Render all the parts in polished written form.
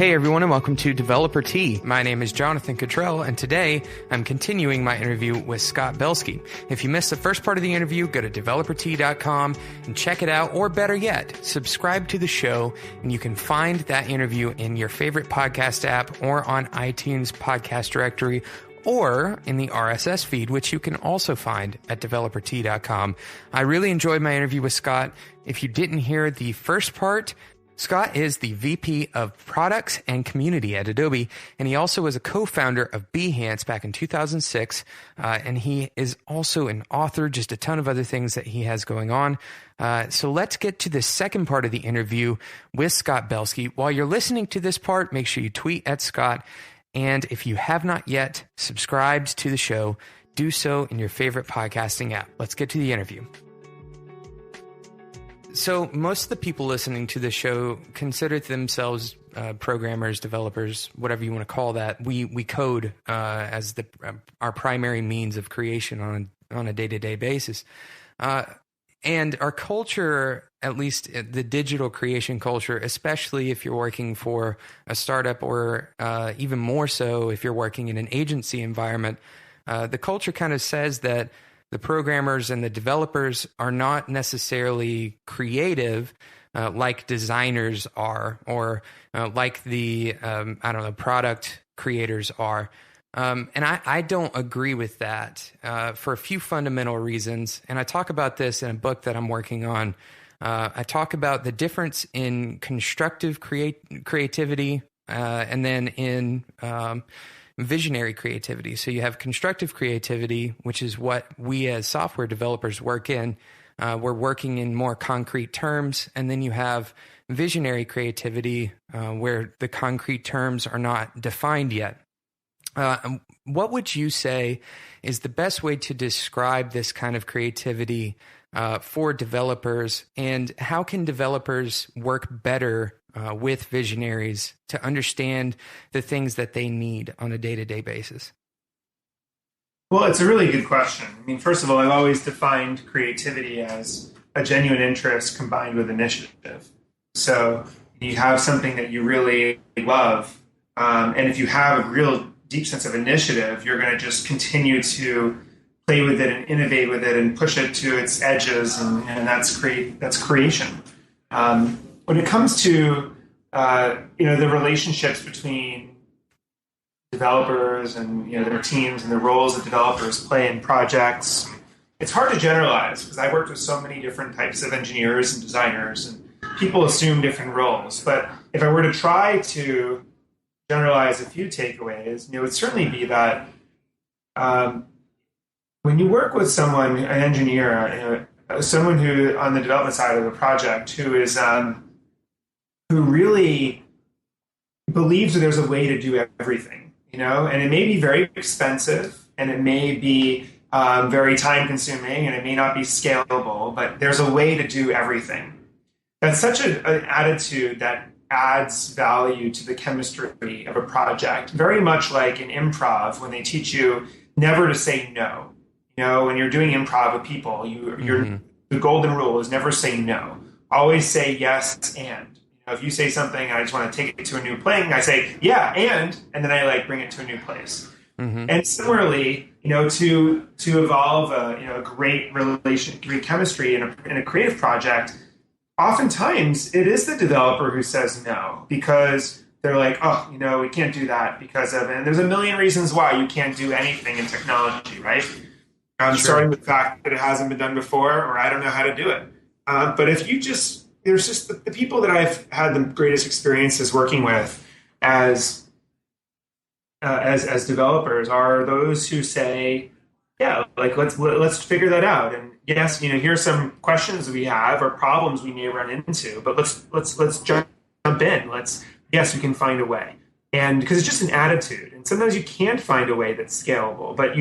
Hey everyone, and welcome to Developer Tea. My name is Jonathan Cottrell, and today I'm continuing my interview with Scott Belsky. If you missed the first part of the interview, go to developertea.com and check it out, or better yet, subscribe to the show, and you can find that interview in your favorite podcast app or on iTunes podcast directory, or in the RSS feed, which you can also find at developertea.com. I really enjoyed my interview with Scott. If you didn't hear the first part, Scott is the VP of Products and Community at Adobe, and he also was a co-founder of Behance back in 2006, and he is also an author, just a ton of other things that he has going on. So let's get to the second part of the interview with Scott Belsky. While you're listening to this part, make sure you tweet at Scott, and if you have not yet subscribed to the show, do so in your favorite podcasting app. Let's get to the interview. So most of the people listening to the show consider themselves programmers, developers, whatever you want to call that. We code as our primary means of creation on a day-to-day basis. And our culture, at least the digital creation culture, especially if you're working for a startup or even more so if you're working in an agency environment, the culture kind of says that the programmers and the developers are not necessarily creative like designers are, or like the, product creators are. And I don't agree with that for a few fundamental reasons. And I talk about this in a book that I'm working on. I talk about the difference in constructive creativity and then in visionary creativity. So you have constructive creativity, which is what we as software developers work in. We're working in more concrete terms. And then you have visionary creativity, where the concrete terms are not defined yet. What would you say is the best way to describe this kind of creativity for developers, and how can developers work better with visionaries to understand the things that they need on a day-to-day basis? Well, it's a really good question. I mean, first of all, I've always defined creativity as a genuine interest combined with initiative. So you have something that you really love, and if you have a real deep sense of initiative, you're going to just continue to play with it and innovate with it and push it to its edges, and that's creation. When it comes to the relationships between developers and their teams and the roles that developers play in projects, it's hard to generalize because I worked with so many different types of engineers and designers, and people assume different roles. But if I were to try to generalize a few takeaways, it would certainly be that when you work with someone, an engineer, someone who on the development side of a project who is who really believes that there's a way to do everything, and it may be very expensive, and it may be very time consuming, and it may not be scalable, but there's a way to do everything. That's such an attitude that adds value to the chemistry of a project, very much like in improv when they teach you never to say no. When you're doing improv with people, the golden rule is never say no. Always say yes and. If you say something and I just want to take it to a new plane, I say, yeah, and then I bring it to a new place. Mm-hmm. And similarly, to evolve a great great chemistry in a creative project, oftentimes it is the developer who says no because they're like, oh, we can't do that because of, and there's a million reasons why you can't do anything in technology, right? Sure. Starting with the fact that it hasn't been done before, or I don't know how to do it. But if you there's just the people that I've had the greatest experiences working with as developers are those who say, yeah, let's figure that out. And yes, here's some questions we have or problems we may run into, but let's jump in. Yes, we can find a way. And because it's just an attitude. And sometimes you can't find a way that's scalable, but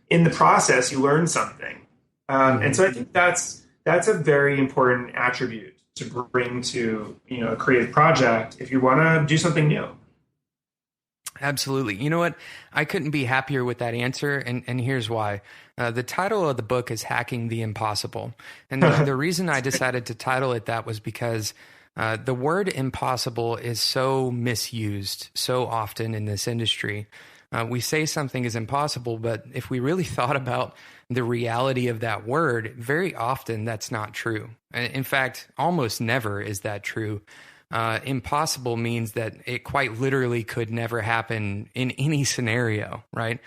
in the process, you learn something. And so I think that's a very important attribute to bring to a creative project if you want to do something new. Absolutely. You know what? I couldn't be happier with that answer, and here's why. The title of the book is Hacking the Impossible. And the reason I decided to title it that was because The word impossible is so misused so often in this industry. We say something is impossible, but if we really thought about the reality of that word, very often that's not true. In fact, almost never is that true. Impossible means that it quite literally could never happen in any scenario, right?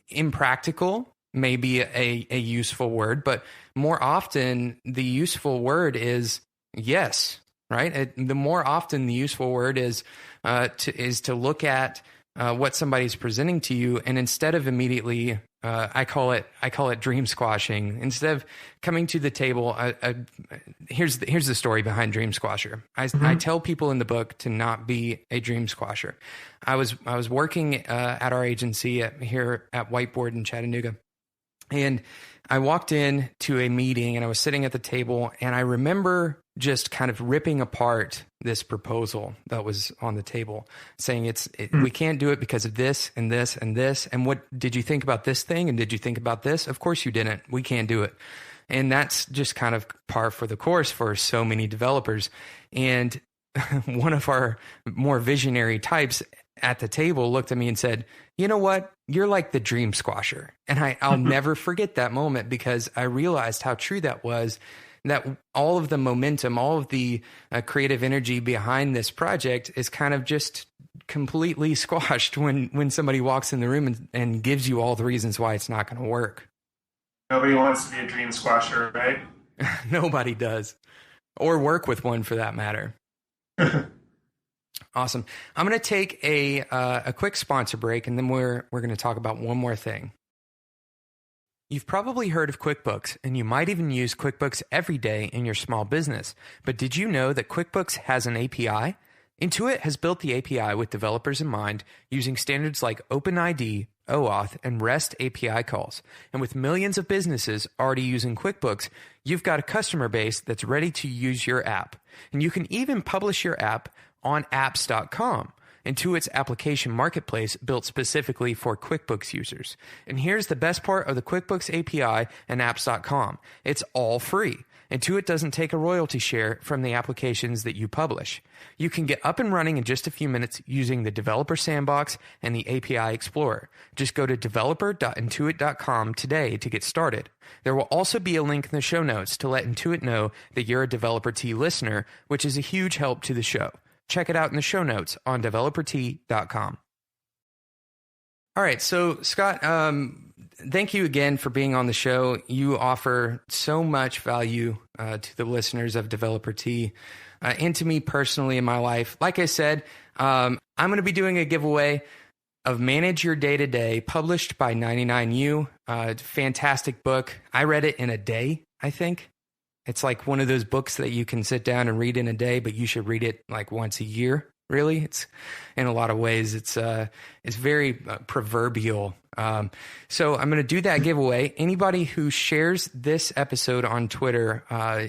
Impractical may be a useful word, but more often the useful word is yes, right? The more often the useful word is to look at what somebody's presenting to you, and instead of immediately, I call it dream squashing. Instead of coming to the table, here's the story behind Dream Squasher. I tell people in the book to not be a dream squasher. I was working at our agency here at Whiteboard in Chattanooga, and I walked in to a meeting and I was sitting at the table, and I remember just kind of ripping apart this proposal that was on the table, saying we can't do it because of this and this and this. And what did you think about this thing? And did you think about this? Of course you didn't. We can't do it. And that's just kind of par for the course for so many developers. And one of our more visionary types at the table looked at me and said, "You know what? You're like the dream squasher." And I'll never forget that moment, because I realized how true that was, that all of the momentum, all of the creative energy behind this project is kind of just completely squashed when somebody walks in the room and gives you all the reasons why it's not going to work. Nobody wants to be a dream squasher, right? Nobody does. Or work with one, for that matter. Awesome. I'm going to take a quick sponsor break, and then we're going to talk about one more thing. You've probably heard of QuickBooks, and you might even use QuickBooks every day in your small business. But did you know that QuickBooks has an API? Intuit has built the API with developers in mind, using standards like OpenID, OAuth, and REST API calls. And with millions of businesses already using QuickBooks, you've got a customer base that's ready to use your app. And you can even publish your app on apps.com, Intuit's application marketplace built specifically for QuickBooks users. And here's the best part of the QuickBooks API and apps.com. It's all free. Intuit doesn't take a royalty share from the applications that you publish. You can get up and running in just a few minutes using the Developer Sandbox and the API Explorer. Just go to developer.intuit.com today to get started. There will also be a link in the show notes to let Intuit know that you're a Developer Tea listener, which is a huge help to the show. Check it out in the show notes on developertea.com. All right, so Scott, thank you again for being on the show. You offer so much value to the listeners of Developer Tea and to me personally in my life. Like I said, I'm going to be doing a giveaway of Manage Your Day-to-Day, published by 99U. Fantastic book. I read it in a day, I think. It's like one of those books that you can sit down and read in a day, but you should read it like once a year. Really, it's in a lot of ways, it's very proverbial. So I'm going to do that giveaway. Anybody who shares this episode on Twitter,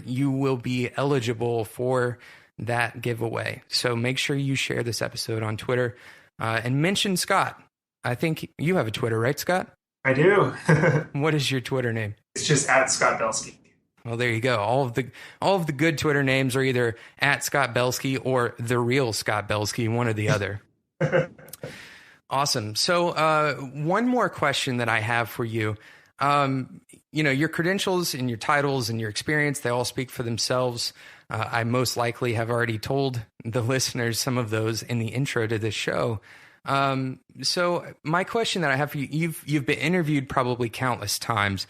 you will be eligible for that giveaway. So make sure you share this episode on Twitter and mention Scott. I think you have a Twitter, right, Scott? I do. What is your Twitter name? It's just at Scott Belsky. Well, there you go. All of the good Twitter names are either at Scott Belsky or the real Scott Belsky, one or the other. Awesome. So one more question that I have for you. Your credentials and your titles and your experience, they all speak for themselves. I most likely have already told the listeners some of those in the intro to this show. So my question that I have for you, you've been interviewed probably countless times.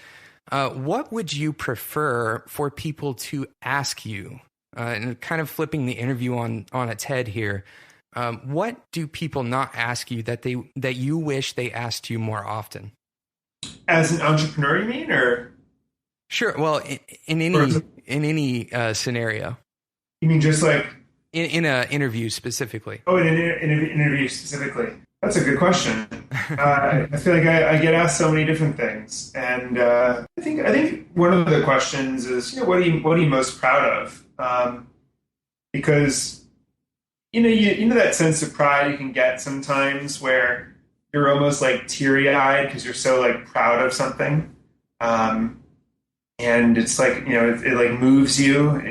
What would you prefer for people to ask you? And kind of flipping the interview on its head here. What do people not ask you that you wish they asked you more often? As an entrepreneur, you mean, or? Sure. Well, in any scenario. You mean just like in an interview specifically? Oh, in an interview specifically. That's a good question. I feel like I get asked so many different things, and I think one of the questions is, what are you most proud of? Because you know that sense of pride you can get sometimes where you're almost like teary-eyed because you're so like proud of something. and it's like, it like moves you,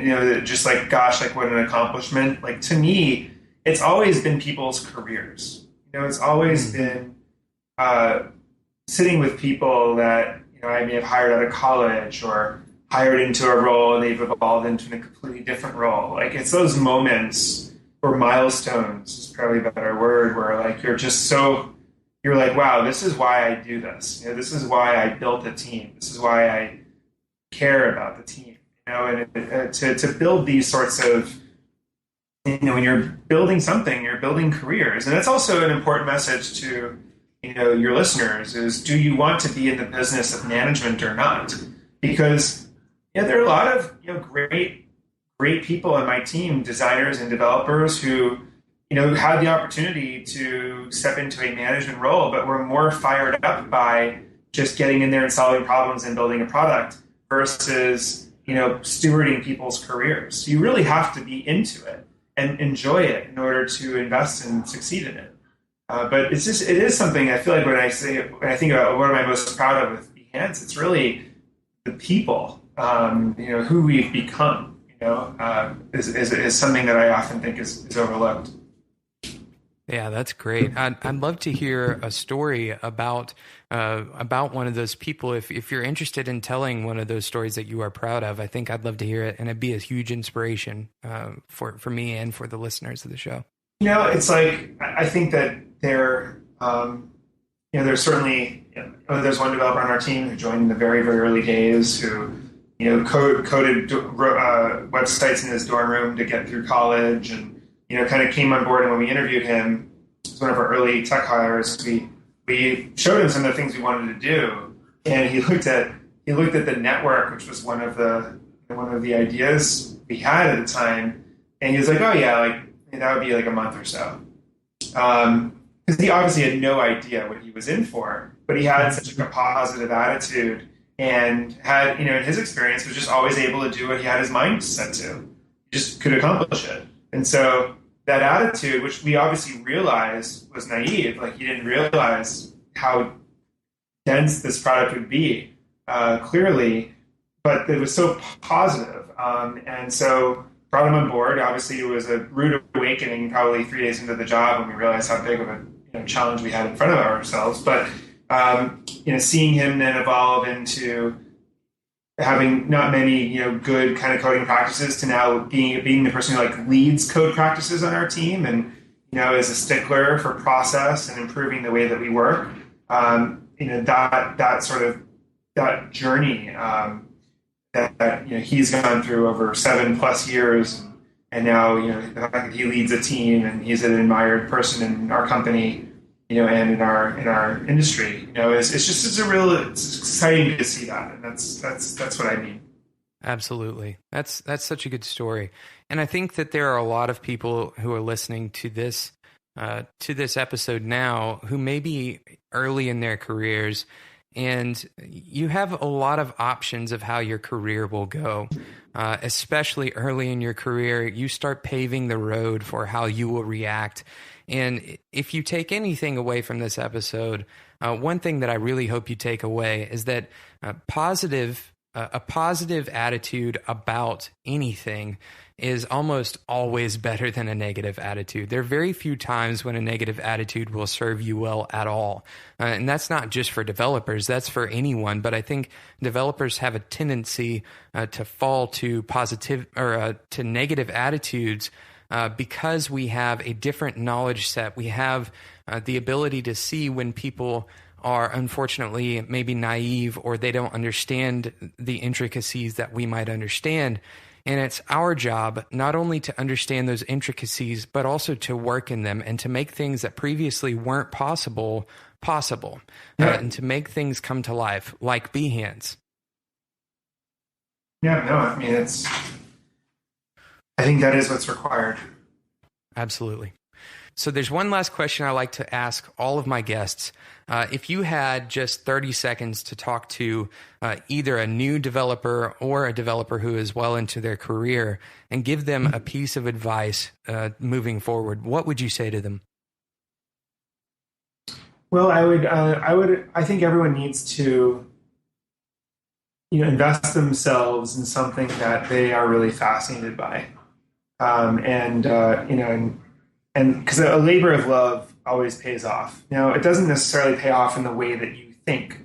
just like, gosh, like what an accomplishment. Like to me, it's always been people's careers. It's always been sitting with people that, I may have hired out of college or hired into a role and they've evolved into a completely different role. Like it's those moments or milestones is probably a better word, where like you're like, wow, this is why I do this. This is why I built a team. This is why I care about the team. And to build these sorts of, when you're building something, you're building careers. And that's also an important message to, your listeners is, do you want to be in the business of management or not? Because there are a lot of, great people on my team, designers and developers who, had the opportunity to step into a management role, but were more fired up by just getting in there and solving problems and building a product versus, stewarding people's careers. You really have to be into it and enjoy it in order to invest and succeed in it. But it is something I feel like when I think about what am I most proud of with Behance, it's really the people, who we've become, is something that I often think is overlooked. Yeah, that's great. I'd love to hear a story about one of those people. If you're interested in telling one of those stories that you are proud of, I think I'd love to hear it, and it'd be a huge inspiration for me and for the listeners of the show. It's like I think that there's certainly there's one developer on our team who joined in the very, very early days who coded websites in his dorm room to get through college, and kind of came on board. And when we interviewed him, it was one of our early tech hires. We showed him some of the things we wanted to do, and he looked at the network, which was one of the ideas we had at the time, and he was like, "Oh yeah, like that would be like a month or so." Because he obviously had no idea what he was in for, but he had such a positive attitude and had, in his experience, was just always able to do what he had his mind set to. He just could accomplish it. And so that attitude, which we obviously realized was naive, like he didn't realize how dense this product would be, clearly, but it was so positive. And so brought him on board. Obviously, it was a rude awakening probably 3 days into the job when we realized how big of a challenge we had in front of ourselves. But seeing him then evolve into having not many good kind of coding practices to now being the person who like leads code practices on our team and is a stickler for process and improving the way that we work. That sort of that journey that he's gone through over 7+ years, and now the fact that he leads a team and he's an admired person in our company, and in our industry, it's exciting to see that, and that's what I mean. Absolutely, that's such a good story, and I think that there are a lot of people who are listening to this episode now who may be early in their careers. And you have a lot of options of how your career will go, especially early in your career. You start paving the road for how you will react. And if you take anything away from this episode, one thing that I really hope you take away is that a positive attitude about anything is almost always better than a negative attitude. There are very few times when a negative attitude will serve you well at all. And that's not just for developers, that's for anyone. But I think developers have a tendency to fall to to negative attitudes because we have a different knowledge set. We have the ability to see when people are unfortunately maybe naive or they don't understand the intricacies that we might understand. And it's our job not only to understand those intricacies, but also to work in them and to make things that previously weren't possible, and to make things come to life, like Behance. Yeah, no, I mean, I think that is what's required. Absolutely. So there's one last question I like to ask all of my guests. If you had just 30 seconds to talk to either a new developer or a developer who is well into their career and give them a piece of advice moving forward, what would you say to them? Well, I think everyone needs to, invest themselves in something that they are really fascinated by. And because a labor of love always pays off. It doesn't necessarily pay off in the way that you think.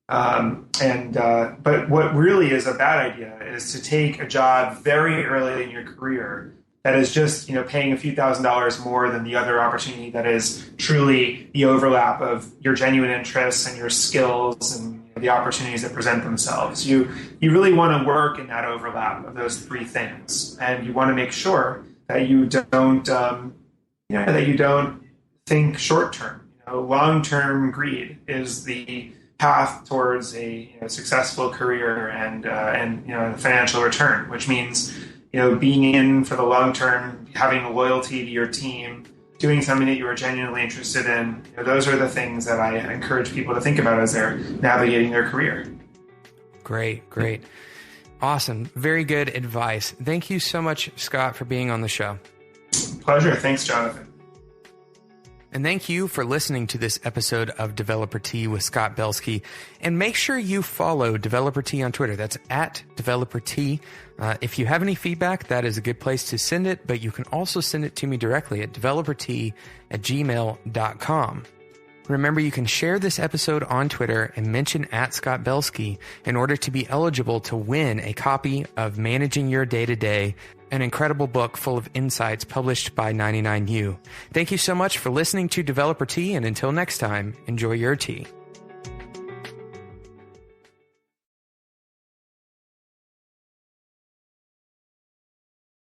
But what really is a bad idea is to take a job very early in your career that is just, paying a few $1,000s more than the other opportunity that is truly the overlap of your genuine interests and your skills and the opportunities that present themselves. You really want to work in that overlap of those three things, and you want to make sure that you don't, think short term. Long-term greed is the path towards a successful career and financial return, which means being in for the long term, having a loyalty to your team, doing something that you are genuinely interested in. Those are the things that I encourage people to think about as they're navigating their career. Great. Awesome. Very good advice. Thank you so much, Scott, for being on the show. Pleasure. Thanks, Jonathan. And thank you for listening to this episode of Developer Tea with Scott Belsky. And make sure you follow Developer Tea on Twitter. That's at Developer Tea. If you have any feedback, that is a good place to send it, but you can also send it to me directly at developertea@gmail.com. Remember, you can share this episode on Twitter and mention at Scott Belsky in order to be eligible to win a copy of Managing Your Day-to-Day, an incredible book full of insights published by 99U. Thank you so much for listening to Developer Tea, and until next time, enjoy your tea.